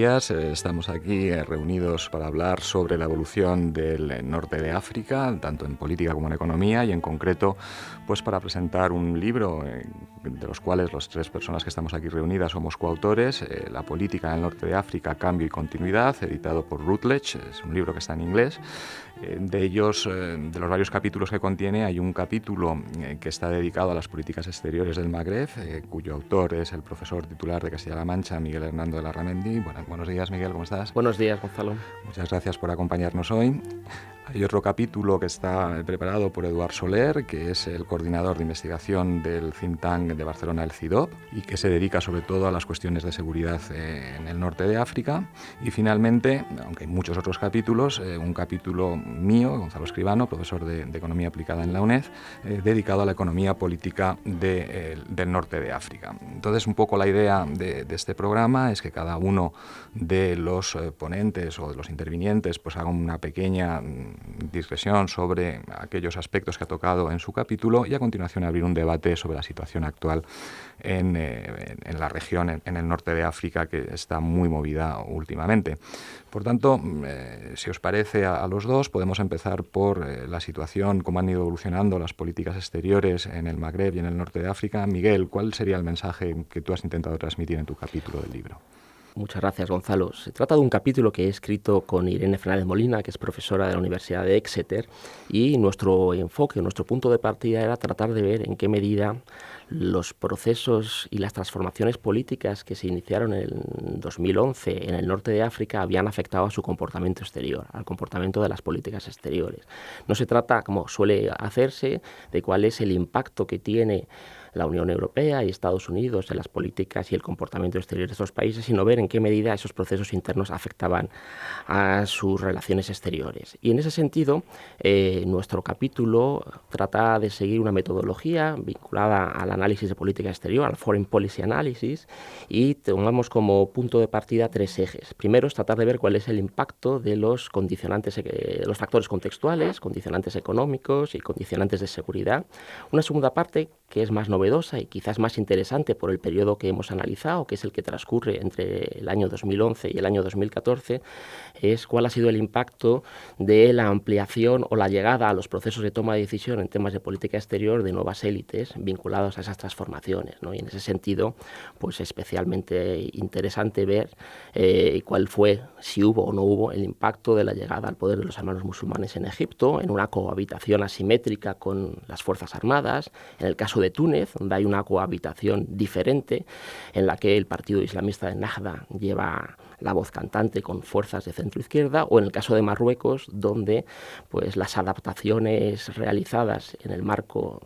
días. Estamos aquí reunidos para hablar sobre la evolución del norte de África, tanto en política como en economía, y en concreto pues para presentar un libro de los cuales las tres personas que estamos aquí reunidas somos coautores, La política en el norte de África, cambio y continuidad, editado por Routledge. Es un libro que está en inglés. De ellos, de los varios capítulos que contiene, hay un capítulo que está dedicado a las políticas exteriores del Magreb, cuyo autor es el profesor titular de Castilla-La Mancha, Miguel Hernando de Larramendi. Buenos días, Miguel, ¿cómo estás? Buenos días, Gonzalo. Muchas gracias por acompañarnos hoy. Hay otro capítulo que está preparado por Eduard Soler, que es el coordinador de investigación del think tank de Barcelona, el CIDOB, y que se dedica sobre todo a las cuestiones de seguridad en el norte de África. Y finalmente, aunque hay muchos otros capítulos, un capítulo mío, Gonzalo Escribano, profesor de Economía Aplicada en la UNED, dedicado a la economía política del norte de África. Entonces, un poco la idea de este programa es que cada uno de los ponentes o de los intervinientes pues haga una pequeña digresión sobre aquellos aspectos que ha tocado en su capítulo y a continuación abrir un debate sobre la situación actual en la región, en el norte de África, que está muy movida últimamente. Por tanto, si os parece a los dos, podemos empezar por la situación, cómo han ido evolucionando las políticas exteriores en el Magreb y en el norte de África. Miguel, ¿cuál sería el mensaje que tú has intentado transmitir en tu capítulo del libro? Muchas gracias, Gonzalo. Se trata de un capítulo que he escrito con Irene Fernández Molina, que es profesora de la Universidad de Exeter, y nuestro enfoque, nuestro punto de partida era tratar de ver en qué medida los procesos y las transformaciones políticas que se iniciaron en 2011 en el norte de África habían afectado a su comportamiento exterior, al comportamiento de las políticas exteriores. No se trata, como suele hacerse, de cuál es el impacto que tiene la Unión Europea y Estados Unidos en las políticas y el comportamiento exterior de estos países, sino ver en qué medida esos procesos internos afectaban a sus relaciones exteriores. Y en ese sentido, nuestro capítulo trata de seguir una metodología vinculada al análisis de política exterior, al Foreign Policy Analysis, y tomamos como punto de partida tres ejes. Primero es tratar de ver cuál es el impacto de los condicionantes, los factores contextuales, condicionantes económicos y condicionantes de seguridad. Una segunda parte, que es más novedosa y quizás más interesante por el periodo que hemos analizado, que es el que transcurre entre el año 2011 y el año 2014, es cuál ha sido el impacto de la ampliación o la llegada a los procesos de toma de decisión en temas de política exterior de nuevas élites vinculadas a esas transformaciones, ¿no? Y en ese sentido, pues especialmente interesante ver cuál fue, si hubo o no hubo, el impacto de la llegada al poder de los hermanos musulmanes en Egipto, en una cohabitación asimétrica con las Fuerzas Armadas, en el caso de Túnez, donde hay una cohabitación diferente en la que el partido islamista de Nahda lleva la voz cantante con fuerzas de centro-izquierda, o en el caso de Marruecos, donde pues, las adaptaciones realizadas en el marco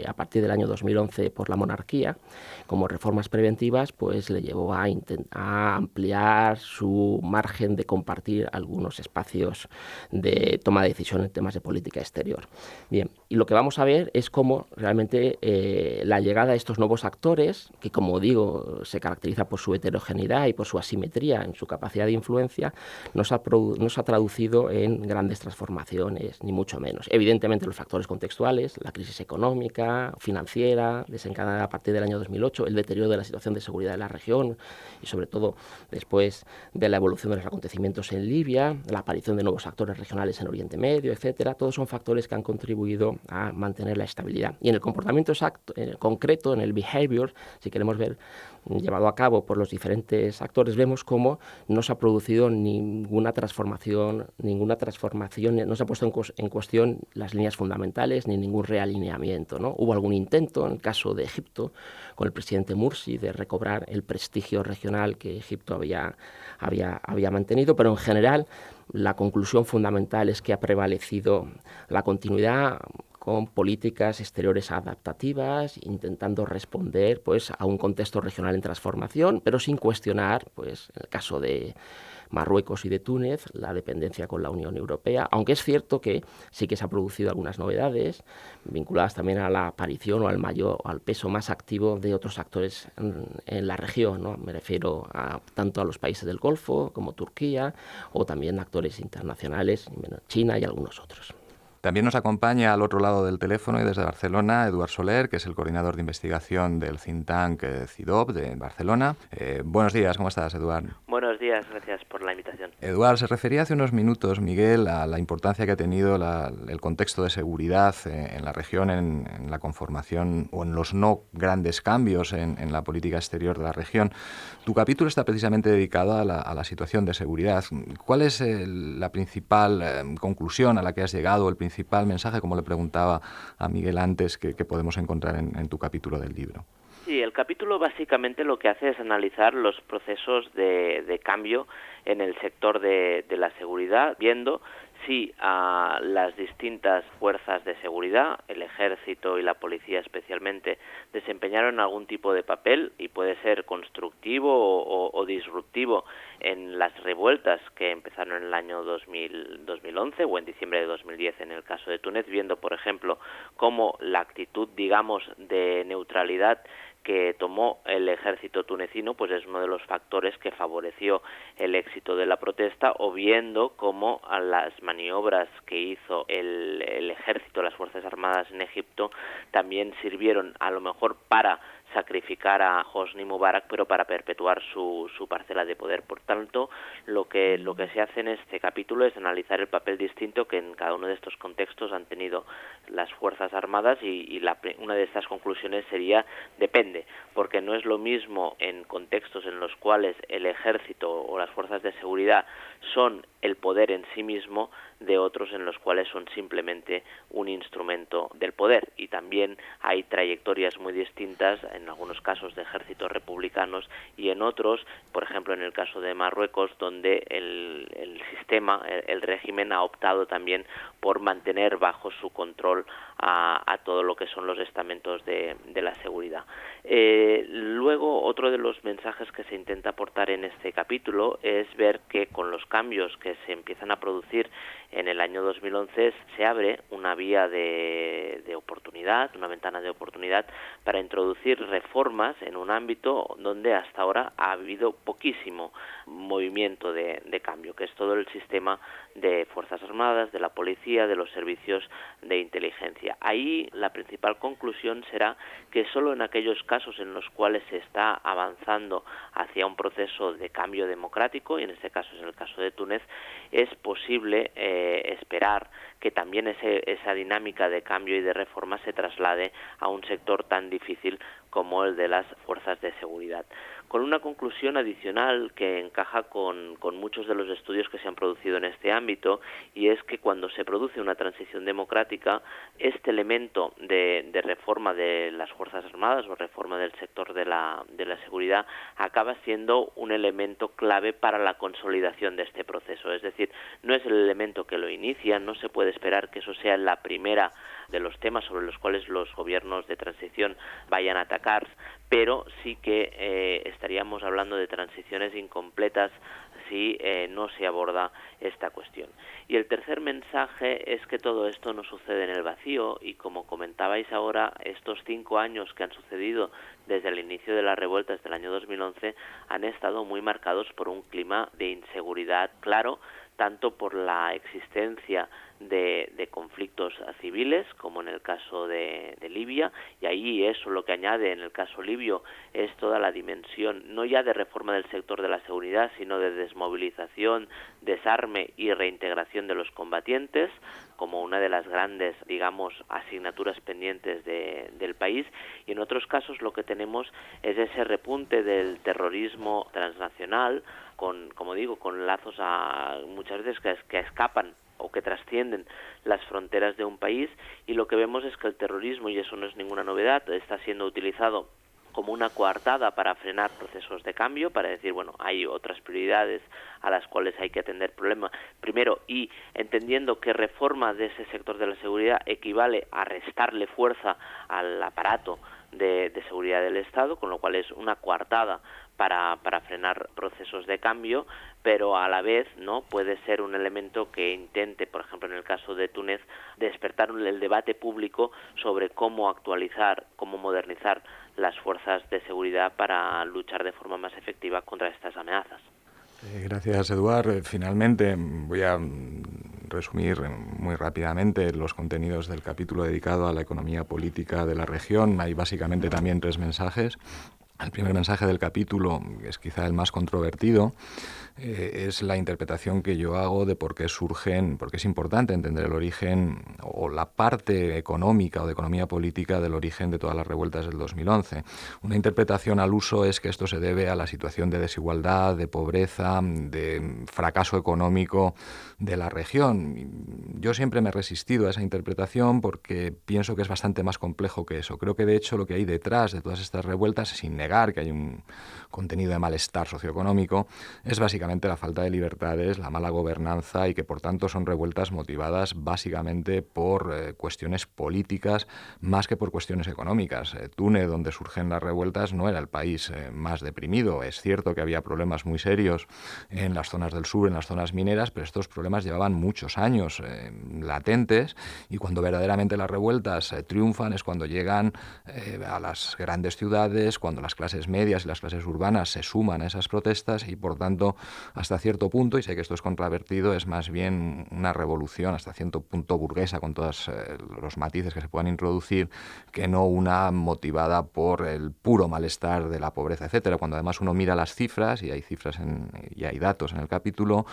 a partir del año 2011 por la monarquía, como reformas preventivas, pues le llevó a ampliar su margen de compartir algunos espacios de toma de decisión en temas de política exterior. Bien, y lo que vamos a ver es cómo realmente la llegada de estos nuevos actores, que como digo, se caracteriza por su heterogeneidad y por su asimetría en su capacidad de influencia, no se ha traducido en grandes transformaciones, ni mucho menos. Evidentemente los factores contextuales, la crisis económica, financiera, desencadenada a partir del año 2008, el deterioro de la situación de seguridad de la región y sobre todo después de la evolución de los acontecimientos en Libia, la aparición de nuevos actores regionales en Oriente Medio, etcétera, todos son factores que han contribuido a mantener la estabilidad. Y en el comportamiento exacto, concreto, en el behavior, si queremos ver llevado a cabo por los diferentes actores, vemos cómo no se ha producido ninguna transformación, no se ha puesto en cuestión las líneas fundamentales ni ningún realineamiento, ¿no? Hubo algún intento, en el caso de Egipto, con el presidente Mursi, de recobrar el prestigio regional que Egipto había mantenido, pero en general la conclusión fundamental es que ha prevalecido la continuidad con políticas exteriores adaptativas, intentando responder pues, a un contexto regional en transformación, pero sin cuestionar, pues, en el caso de Marruecos y de Túnez, la dependencia con la Unión Europea, aunque es cierto que sí que se han producido algunas novedades vinculadas también a la aparición o al peso más activo de otros actores en la región, ¿no? Me refiero tanto a los países del Golfo como Turquía, o también actores internacionales, China y algunos otros. También nos acompaña al otro lado del teléfono y desde Barcelona Eduard Soler, que es el coordinador de investigación del think tank CIDOB de Barcelona. Buenos días, ¿cómo estás, Eduard? Buenos días, gracias por la invitación. Eduard, se refería hace unos minutos, Miguel, a la importancia que ha tenido el contexto de seguridad en la región, en la conformación o en los no grandes cambios en la política exterior de la región. Tu capítulo está precisamente dedicado a la situación de seguridad. ¿Cuál es la principal conclusión a la que has llegado, el principal mensaje, como le preguntaba a Miguel antes, que podemos encontrar en tu capítulo del libro? Sí, el capítulo básicamente lo que hace es analizar los procesos de cambio en el sector de la seguridad, viendo si las distintas fuerzas de seguridad, el ejército y la policía especialmente, desempeñaron algún tipo de papel, y puede ser constructivo o disruptivo, en las revueltas que empezaron en el año 2011 o en diciembre de 2010 en el caso de Túnez, viendo, por ejemplo, cómo la actitud, digamos, de neutralidad que tomó el ejército tunecino pues es uno de los factores que favoreció el éxito de la protesta, o viendo cómo a las maniobras que hizo el ejército, las Fuerzas Armadas en Egipto, también sirvieron a lo mejor para sacrificar a Hosni Mubarak, pero para perpetuar su parcela de poder. Por tanto, lo que se hace en este capítulo es analizar el papel distinto que en cada uno de estos contextos han tenido las Fuerzas Armadas, y una de estas conclusiones sería depende, porque no es lo mismo en contextos en los cuales el ejército o las fuerzas de seguridad son el poder en sí mismo, de otros en los cuales son simplemente un instrumento del poder. Y también hay trayectorias muy distintas, en algunos casos de ejércitos republicanos y en otros, por ejemplo en el caso de Marruecos, donde el sistema, el régimen ha optado también por mantener bajo su control a todo lo que son los estamentos de la seguridad. Luego, otro de los mensajes que se intenta aportar en este capítulo es ver que con los cambios que se empiezan a producir en el año 2011 se abre una vía de oportunidad, una ventana de oportunidad para introducir reformas en un ámbito donde hasta ahora ha habido poquísimo movimiento de cambio, que es todo el sistema de Fuerzas Armadas, de la policía, de los servicios de inteligencia. Ahí la principal conclusión será que solo en aquellos casos en los cuales se está avanzando hacia un proceso de cambio democrático, y en este caso es el caso de Túnez, es posible esperar que también esa dinámica de cambio y de reforma se traslade a un sector tan difícil como el de las fuerzas de seguridad. Con una conclusión adicional que encaja con muchos de los estudios que se han producido en este ámbito, y es que cuando se produce una transición democrática, este elemento de reforma de las Fuerzas Armadas o reforma del sector de la seguridad acaba siendo un elemento clave para la consolidación de este proceso. Es decir, no es el elemento que lo inicia, no se puede esperar que eso sea la primera de los temas sobre los cuales los gobiernos de transición vayan a atacar, pero sí que estaríamos hablando de transiciones incompletas si no se aborda esta cuestión. Y el tercer mensaje es que todo esto no sucede en el vacío, y como comentabais ahora, estos 5 años que han sucedido desde el inicio de las revueltas del año 2011 han estado muy marcados por un clima de inseguridad claro, tanto por la existencia de conflictos civiles, como en el caso de Libia, y ahí eso lo que añade en el caso libio es toda la dimensión, no ya de reforma del sector de la seguridad, sino de desmovilización, desarme y reintegración de los combatientes, como una de las grandes, digamos, asignaturas pendientes del país. Y en otros casos lo que tenemos es ese repunte del terrorismo transnacional, como digo, con lazos muchas veces que escapan o que trascienden las fronteras de un país, y lo que vemos es que el terrorismo, y eso no es ninguna novedad, está siendo utilizado como una coartada para frenar procesos de cambio, para decir, bueno, hay otras prioridades a las cuales hay que atender problemas primero, y entendiendo que reforma de ese sector de la seguridad equivale a restarle fuerza al aparato de seguridad del Estado, con lo cual es una coartada para frenar procesos de cambio, pero a la vez no puede ser un elemento que intente, por ejemplo en el caso de Túnez, despertar el debate público sobre cómo actualizar, cómo modernizar las fuerzas de seguridad para luchar de forma más efectiva contra estas amenazas. Gracias, Eduard. Finalmente voy a resumir muy rápidamente los contenidos del capítulo dedicado a la economía política de la región. Hay básicamente también 3 mensajes. El primer mensaje del capítulo, que es quizá el más controvertido, es la interpretación que yo hago de por qué es importante entender el origen o la parte económica o de economía política del origen de todas las revueltas del 2011. Una interpretación al uso es que esto se debe a la situación de desigualdad, de pobreza, de fracaso económico de la región. Yo siempre me he resistido a esa interpretación porque pienso que es bastante más complejo que eso. Creo que de hecho lo que hay detrás de todas estas revueltas, sin negar que hay un contenido de malestar socioeconómico, es básicamente la falta de libertades, la mala gobernanza y que por tanto son revueltas motivadas básicamente por cuestiones políticas más que por cuestiones económicas. Túnez, donde surgen las revueltas, no era el país más deprimido. Es cierto que había problemas muy serios en las zonas del sur, en las zonas mineras, pero estos problemas llevaban muchos años latentes y cuando verdaderamente las revueltas triunfan es cuando llegan a las grandes ciudades, cuando las clases medias y las clases urbanas se suman a esas protestas y por tanto hasta cierto punto, y sé que esto es controvertido, es más bien una revolución hasta cierto punto burguesa con todos los matices que se puedan introducir, que no una motivada por el puro malestar de la pobreza, etcétera. Cuando además uno mira las cifras, y hay cifras y hay datos en el capítulo,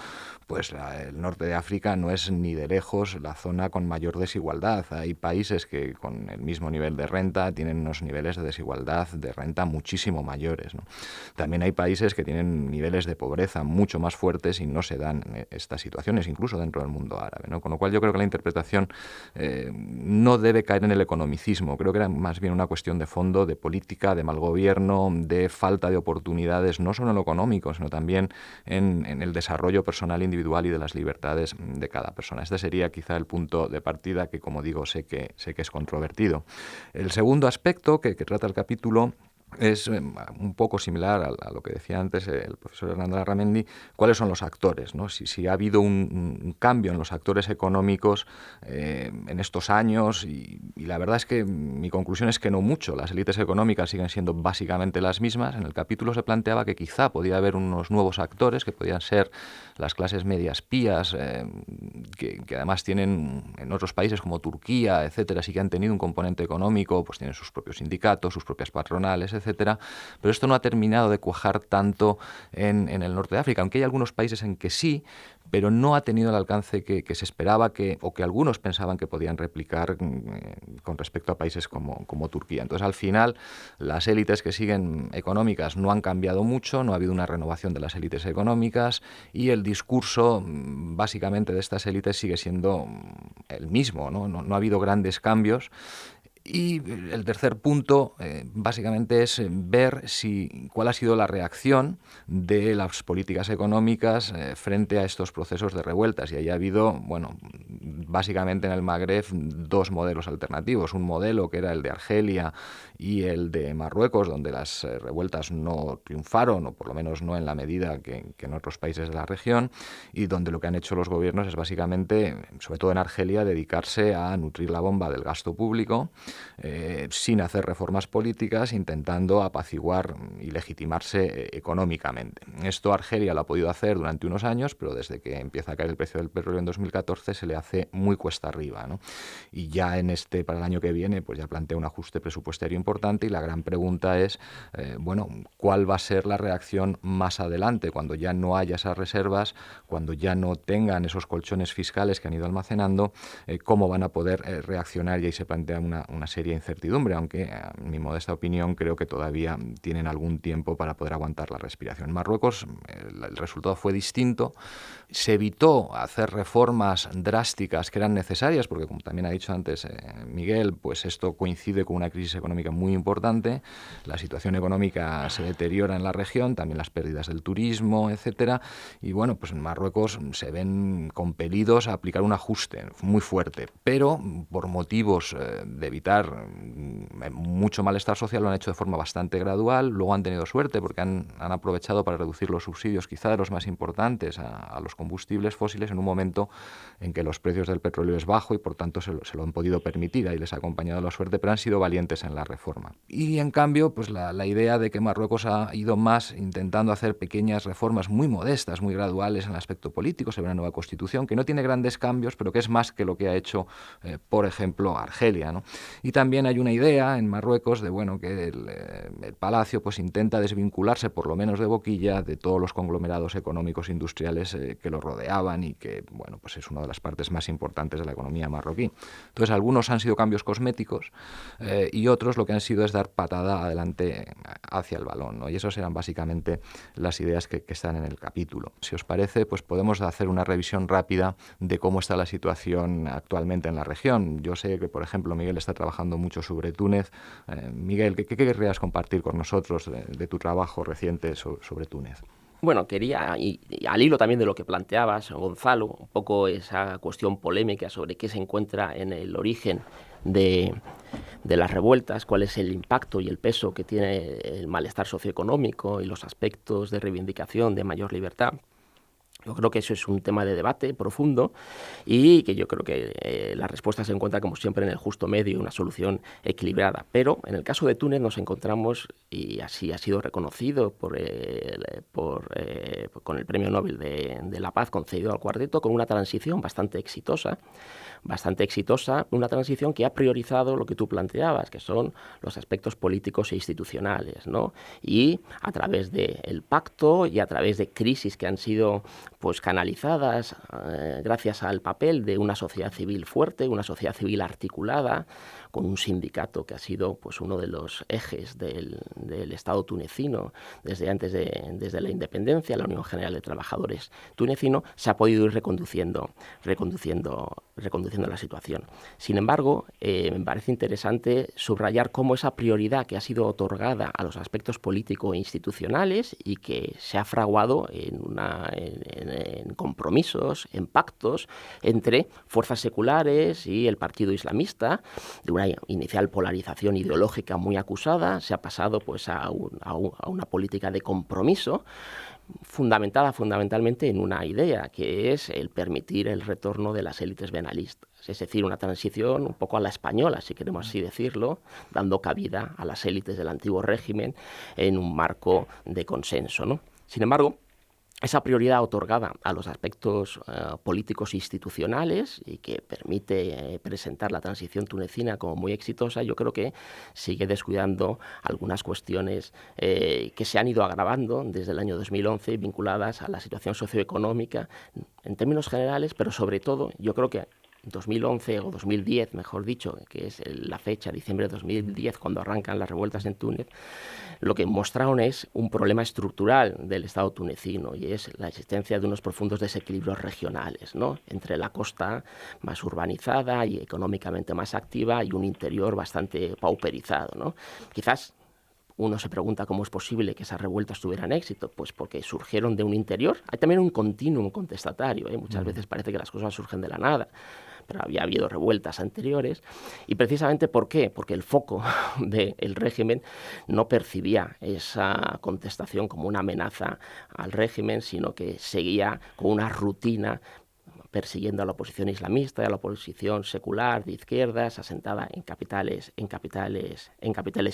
pues el norte de África no es ni de lejos la zona con mayor desigualdad. Hay países que con el mismo nivel de renta tienen unos niveles de desigualdad de renta muchísimo mayores, ¿no? También hay países que tienen niveles de pobreza mucho más fuertes y no se dan estas situaciones, incluso dentro del mundo árabe, ¿no? Con lo cual yo creo que la interpretación no debe caer en el economicismo. Creo que era más bien una cuestión de fondo, de política, de mal gobierno, de falta de oportunidades, no solo en lo económico, sino también en el desarrollo personal, individual y de las libertades de cada persona. Este sería quizá el punto de partida que, como digo, sé que es controvertido. El segundo aspecto que trata el capítulo es un poco similar a lo que decía antes el profesor Hernando Larramendi. ¿Cuáles son los actores, ¿no? Si ha habido un cambio en los actores económicos en estos años y la verdad es que mi conclusión es que no mucho. Las élites económicas siguen siendo básicamente las mismas. En el capítulo se planteaba que quizá podía haber unos nuevos actores que podían ser las clases medias pías, que además tienen en otros países como Turquía, etcétera, sí que han tenido un componente económico, pues tienen sus propios sindicatos, sus propias patronales, etcétera, pero esto no ha terminado de cuajar tanto en el norte de África, aunque hay algunos países en que sí, pero no ha tenido el alcance que se esperaba o que algunos pensaban que podían replicar con respecto a países como Turquía. Entonces, al final, las élites que siguen económicas no han cambiado mucho, no ha habido una renovación de las élites económicas y el discurso, básicamente, de estas élites sigue siendo el mismo, ¿no? No ha habido grandes cambios. Y el tercer punto, básicamente, es ver cuál ha sido la reacción de las políticas económicas frente a estos procesos de revueltas. Y ahí ha habido, bueno, básicamente en el Magreb 2 modelos alternativos. Un modelo que era el de Argelia y el de Marruecos, donde las revueltas no triunfaron, o por lo menos no en la medida que en otros países de la región, y donde lo que han hecho los gobiernos es básicamente, sobre todo en Argelia, dedicarse a nutrir la bomba del gasto público, sin hacer reformas políticas, intentando apaciguar y legitimarse económicamente. Esto Argelia lo ha podido hacer durante unos años, pero desde que empieza a caer el precio del petróleo en 2014 se le hace muy cuesta arriba, ¿no? Y ya para el año que viene, pues ya plantea un ajuste presupuestario importante y la gran pregunta es, ¿cuál va a ser la reacción más adelante, cuando ya no haya esas reservas, cuando ya no tengan esos colchones fiscales que han ido almacenando, cómo van a poder reaccionar? Y ahí se plantea una seria incertidumbre, aunque en mi modesta opinión creo que todavía tienen algún tiempo para poder aguantar la respiración. En Marruecos el resultado fue distinto. Se evitó hacer reformas drásticas que eran necesarias, porque como también ha dicho antes Miguel, pues esto coincide con una crisis económica muy importante. La situación económica se deteriora en la región, también las pérdidas del turismo, etcétera. Y bueno, pues en Marruecos se ven compelidos a aplicar un ajuste muy fuerte, pero por motivos de evitar mucho malestar social lo han hecho de forma bastante gradual, luego han tenido suerte porque han aprovechado para reducir los subsidios, quizá de los más importantes, a los combustibles fósiles en un momento en que los precios del petróleo es bajo y por tanto se lo han podido permitir, ahí les ha acompañado la suerte, pero han sido valientes en la reforma. Y en cambio, pues la idea de que Marruecos ha ido más intentando hacer pequeñas reformas muy modestas, muy graduales en el aspecto político, se ve una nueva constitución que no tiene grandes cambios, pero que es más que lo que ha hecho, por ejemplo, Argelia, ¿no? Y también hay una idea en Marruecos de que el palacio pues intenta desvincularse, por lo menos de boquilla, de todos los conglomerados económicos industriales que lo rodeaban y que pues es una de las partes más importantes de la economía marroquí. Entonces, algunos han sido cambios cosméticos y otros lo que han sido es dar patada adelante hacia el balón, ¿no? Y esas eran básicamente las ideas que están en el capítulo. Si os parece, pues podemos hacer una revisión rápida de cómo está la situación actualmente en la región. Yo sé que, por ejemplo, Miguel está trabajando mucho sobre Túnez. Miguel, ¿qué querrías compartir con nosotros de tu trabajo reciente sobre Túnez? Bueno, quería, y al hilo también de lo que planteabas, Gonzalo, un poco esa cuestión polémica sobre qué se encuentra en el origen de las revueltas, cuál es el impacto y el peso que tiene el malestar socioeconómico y los aspectos de reivindicación de mayor libertad. Yo creo que eso es un tema de debate profundo y que yo creo que la respuesta se encuentra, como siempre, en el justo medio y una solución equilibrada. Pero en el caso de Túnez nos encontramos, y así ha sido reconocido con el Premio Nobel de la Paz concedido al cuarteto, con una transición bastante exitosa, una transición que ha priorizado lo que tú planteabas, que son los aspectos políticos e institucionales, ¿no? Y a través del pacto y a través de crisis que han sido pues canalizadas gracias al papel de una sociedad civil fuerte, una sociedad civil articulada, con un sindicato que ha sido pues uno de los ejes del Estado tunecino desde la independencia, la Unión General de Trabajadores tunecino, se ha podido ir reconduciendo la situación. Sin embargo, me parece interesante subrayar cómo esa prioridad que ha sido otorgada a los aspectos políticos e institucionales y que se ha fraguado en compromisos, en pactos entre fuerzas seculares y el partido islamista, de una inicial polarización ideológica muy acusada, se ha pasado pues a una política de compromiso fundamentada fundamentalmente en una idea, que es el permitir el retorno de las élites benalistas. Es decir, una transición un poco a la española, si queremos así decirlo, dando cabida a las élites del antiguo régimen en un marco de consenso, ¿no? Sin embargo, esa prioridad otorgada a los aspectos políticos e institucionales y que permite presentar la transición tunecina como muy exitosa, yo creo que sigue descuidando algunas cuestiones que se han ido agravando desde el año 2011 vinculadas a la situación socioeconómica en términos generales, pero sobre todo yo creo que 2011 o 2010, mejor dicho, que es la fecha, diciembre de 2010, cuando arrancan las revueltas en Túnez, lo que mostraron es un problema estructural del Estado tunecino y es la existencia de unos profundos desequilibrios regionales, ¿no? Entre la costa más urbanizada y económicamente más activa y un interior bastante pauperizado, ¿no? Quizás uno se pregunta cómo es posible que esas revueltas tuvieran éxito, pues porque surgieron de un interior. Hay también un continuum contestatario, ¿eh? Muchas veces parece que las cosas surgen de la nada, pero había habido revueltas anteriores. Y precisamente ¿por qué? Porque el foco del régimen no percibía esa contestación como una amenaza al régimen, sino que seguía con una rutina persiguiendo a la oposición islamista y a la oposición secular de izquierdas asentada en capitales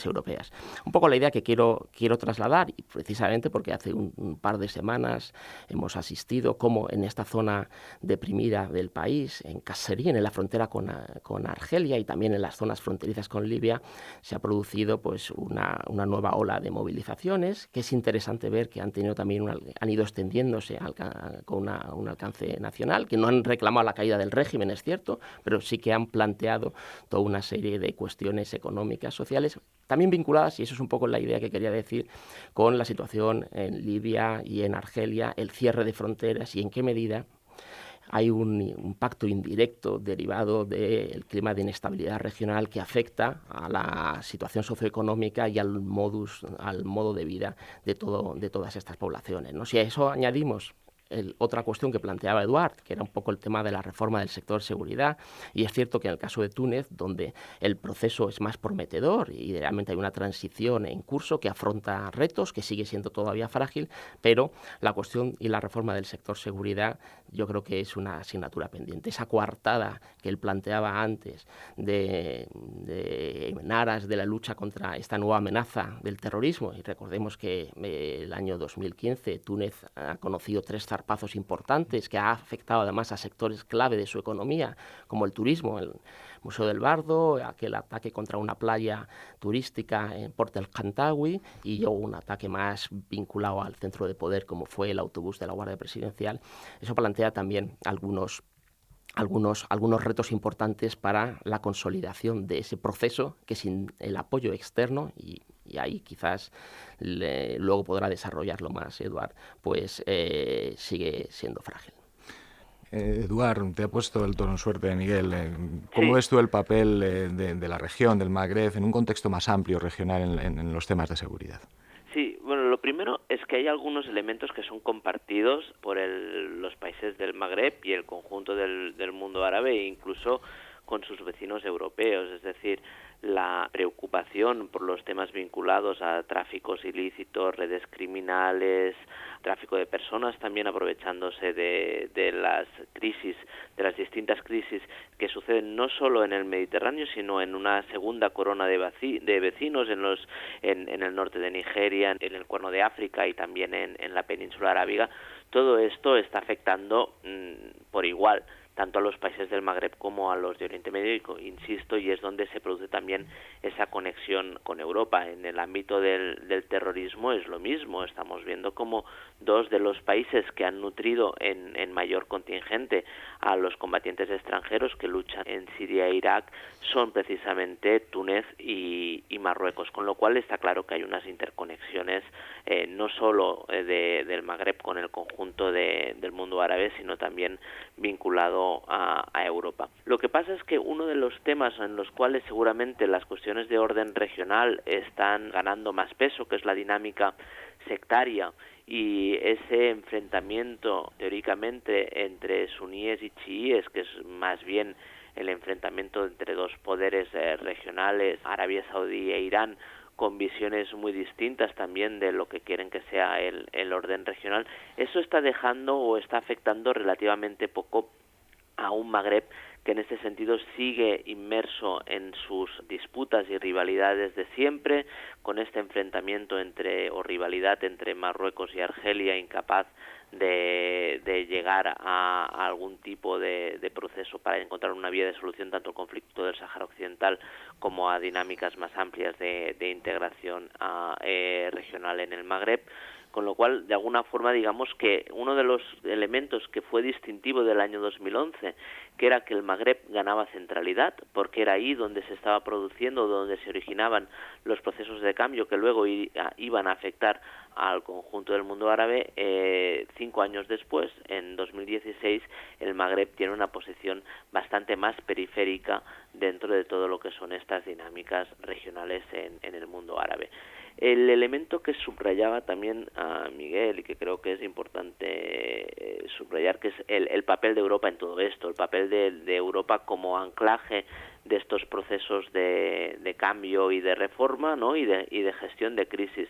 europeas. Un poco la idea que quiero trasladar, y precisamente porque hace un par de semanas hemos asistido como en esta zona deprimida del país, en Kasserine, en la frontera con Argelia y también en las zonas fronterizas con Libia, se ha producido pues una nueva ola de movilizaciones, que es interesante ver que han ido extendiéndose con un alcance nacional, que no han reclamado la caída del régimen, es cierto, pero sí que han planteado toda una serie de cuestiones económicas, sociales, también vinculadas, y eso es un poco la idea que quería decir, con la situación en Libia y en Argelia, el cierre de fronteras y en qué medida hay un impacto indirecto derivado del clima de inestabilidad regional que afecta a la situación socioeconómica y al modo de vida de todas estas poblaciones, ¿no? Si a eso añadimos otra cuestión que planteaba Eduard, que era un poco el tema de la reforma del sector seguridad, y es cierto que en el caso de Túnez, donde el proceso es más prometedor y realmente hay una transición en curso que afronta retos, que sigue siendo todavía frágil, pero la cuestión y la reforma del sector seguridad yo creo que es una asignatura pendiente. Esa coartada que él planteaba antes en aras de la lucha contra esta nueva amenaza del terrorismo, y recordemos que el año 2015 Túnez ha conocido 3 zarpazos importantes que ha afectado además a sectores clave de su economía, como el turismo, el Museo del Bardo, aquel ataque contra una playa turística en Port el Kantawi, y luego un ataque más vinculado al centro de poder como fue el autobús de la Guardia Presidencial. Eso plantea también algunos retos importantes para la consolidación de ese proceso que sin el apoyo externo, y ahí quizás luego podrá desarrollarlo más Eduard, pues sigue siendo frágil. Eduard, te ha puesto el tono en suerte, Miguel. ¿Cómo ves tú el papel de la región, del Magreb, en un contexto más amplio regional en los temas de seguridad? Sí, bueno, lo primero es que hay algunos elementos que son compartidos por los países del Magreb y el conjunto del mundo árabe, e incluso con sus vecinos europeos, es decir, la preocupación por los temas vinculados a tráficos ilícitos, redes criminales, tráfico de personas, también aprovechándose de las crisis, de las distintas crisis que suceden no solo en el Mediterráneo, sino en una segunda corona de vecinos en el norte de Nigeria, en el Cuerno de África y también en la península arábiga. Todo esto está afectando por igual tanto a los países del Magreb como a los de Oriente Medio, insisto, y es donde se produce también esa conexión con Europa. En el ámbito del terrorismo es lo mismo, estamos viendo como 2 de los países que han nutrido en mayor contingente a los combatientes extranjeros que luchan en Siria e Irak son precisamente Túnez y Marruecos, con lo cual está claro que hay unas interconexiones no solo del Magreb con el conjunto del mundo árabe, sino también vinculado a Europa. Lo que pasa es que uno de los temas en los cuales seguramente las cuestiones de orden regional están ganando más peso, que es la dinámica sectaria y ese enfrentamiento teóricamente entre suníes y chiíes, que es más bien el enfrentamiento entre 2 poderes regionales, Arabia Saudí e Irán, con visiones muy distintas también de lo que quieren que sea el orden regional. Eso está dejando o está afectando relativamente poco a un Magreb que en este sentido sigue inmerso en sus disputas y rivalidades de siempre, con este enfrentamiento rivalidad entre Marruecos y Argelia, incapaz de llegar a algún tipo de proceso para encontrar una vía de solución tanto al conflicto del Sáhara Occidental como a dinámicas más amplias de integración regional en el Magreb. Con lo cual, de alguna forma, digamos que uno de los elementos que fue distintivo del año 2011, que era que el Magreb ganaba centralidad, porque era ahí donde se estaba produciendo, donde se originaban los procesos de cambio que luego iban a afectar al conjunto del mundo árabe. 5 años después, en 2016, el Magreb tiene una posición bastante más periférica dentro de todo lo que son estas dinámicas regionales en el mundo árabe. El elemento que subrayaba también a Miguel y que creo que es importante subrayar, que es el papel de Europa en todo esto, el papel de Europa como anclaje de estos procesos de cambio y de reforma, ¿no? y de gestión de crisis.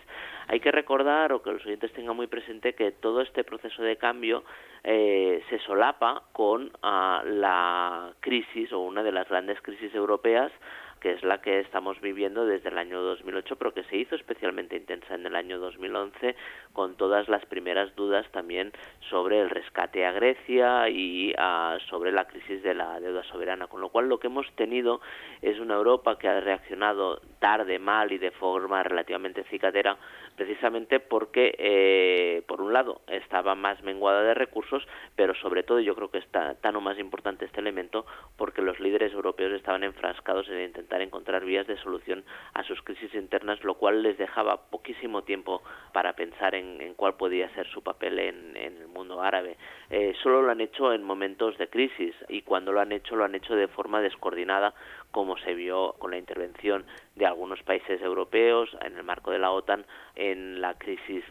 Hay que recordar, o que los oyentes tengan muy presente, que todo este proceso de cambio se solapa con la crisis, o una de las grandes crisis europeas, que es la que estamos viviendo desde el año 2008, pero que se hizo especialmente intensa en el año 2011, con todas las primeras dudas también sobre el rescate a Grecia y sobre la crisis de la deuda soberana. Con lo cual, lo que hemos tenido es una Europa que ha reaccionado tarde, mal y de forma relativamente cicatera, precisamente porque, por un lado, estaba más menguada de recursos, pero sobre todo, yo creo que está tan o más importante este elemento, porque los líderes europeos estaban enfrascados en intentar encontrar vías de solución a sus crisis internas, lo cual les dejaba poquísimo tiempo para pensar en cuál podía ser su papel en el mundo árabe. Solo lo han hecho en momentos de crisis, y cuando lo han hecho de forma descoordinada, como se vio con la intervención de algunos países europeos en el marco de la OTAN en la crisis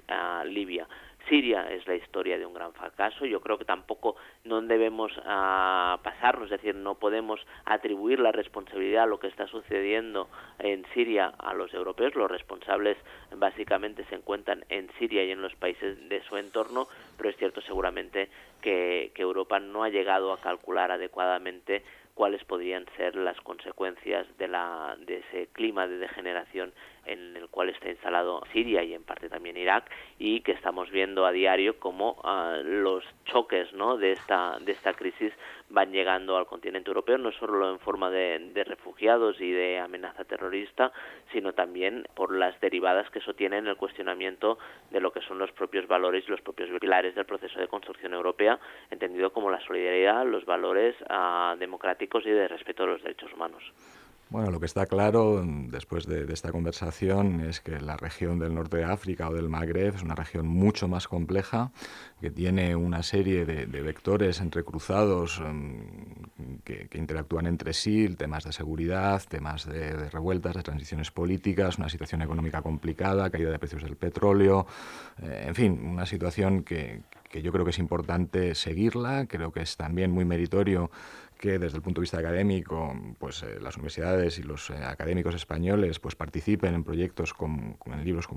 libia. Siria es la historia de un gran fracaso. Yo creo que tampoco no debemos pasarnos, es decir, no podemos atribuir la responsabilidad a lo que está sucediendo en Siria a los europeos. Los responsables básicamente se encuentran en Siria y en los países de su entorno, pero es cierto seguramente que Europa no ha llegado a calcular adecuadamente cuáles podrían ser las consecuencias de ese clima de degeneración en el cual está instalado Siria y en parte también Irak, y que estamos viendo a diario cómo los choques, ¿no?, de esta crisis van llegando al continente europeo, no solo en forma de refugiados y de amenaza terrorista, sino también por las derivadas que eso tiene en el cuestionamiento de lo que son los propios valores y los propios pilares del proceso de construcción europea, entendido como la solidaridad, los valores democráticos y de respeto a los derechos humanos. Bueno, lo que está claro después de esta conversación es que la región del norte de África o del Magreb es una región mucho más compleja, que tiene una serie de vectores entrecruzados que interactúan entre sí, temas de seguridad, temas de revueltas, de transiciones políticas, una situación económica complicada, caída de precios del petróleo, en fin, una situación que yo creo que es importante seguirla. Creo que es también muy meritorio que desde el punto de vista académico, pues las universidades y los académicos españoles pues participen en proyectos en libros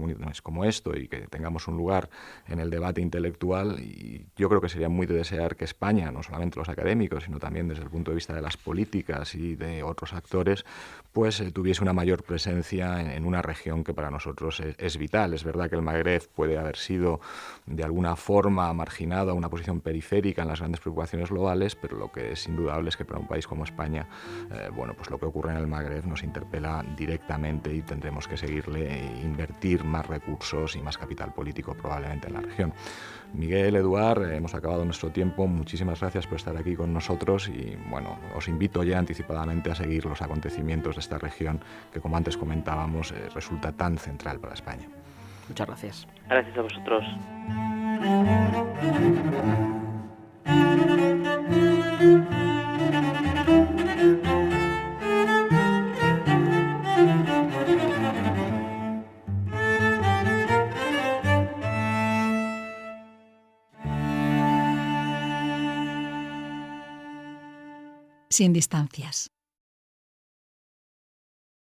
como esto, y que tengamos un lugar en el debate intelectual. Y yo creo que sería muy de desear que España, no solamente los académicos, sino también desde el punto de vista de las políticas y de otros actores, pues tuviese una mayor presencia en una región que para nosotros es vital. Es verdad que el Magreb puede haber sido de alguna forma marginado a una posición periférica en las grandes preocupaciones globales, pero lo que es indudable es que para un país como España, pues lo que ocurre en el Magreb nos interpela directamente, y tendremos que seguirle e invertir más recursos y más capital político probablemente en la región. Miguel, Eduard, hemos acabado nuestro tiempo. Muchísimas gracias por estar aquí con nosotros, y bueno, os invito ya anticipadamente a seguir los acontecimientos de esta región que, como antes comentábamos, resulta tan central para España. Muchas gracias. Gracias a vosotros. Sin distancias.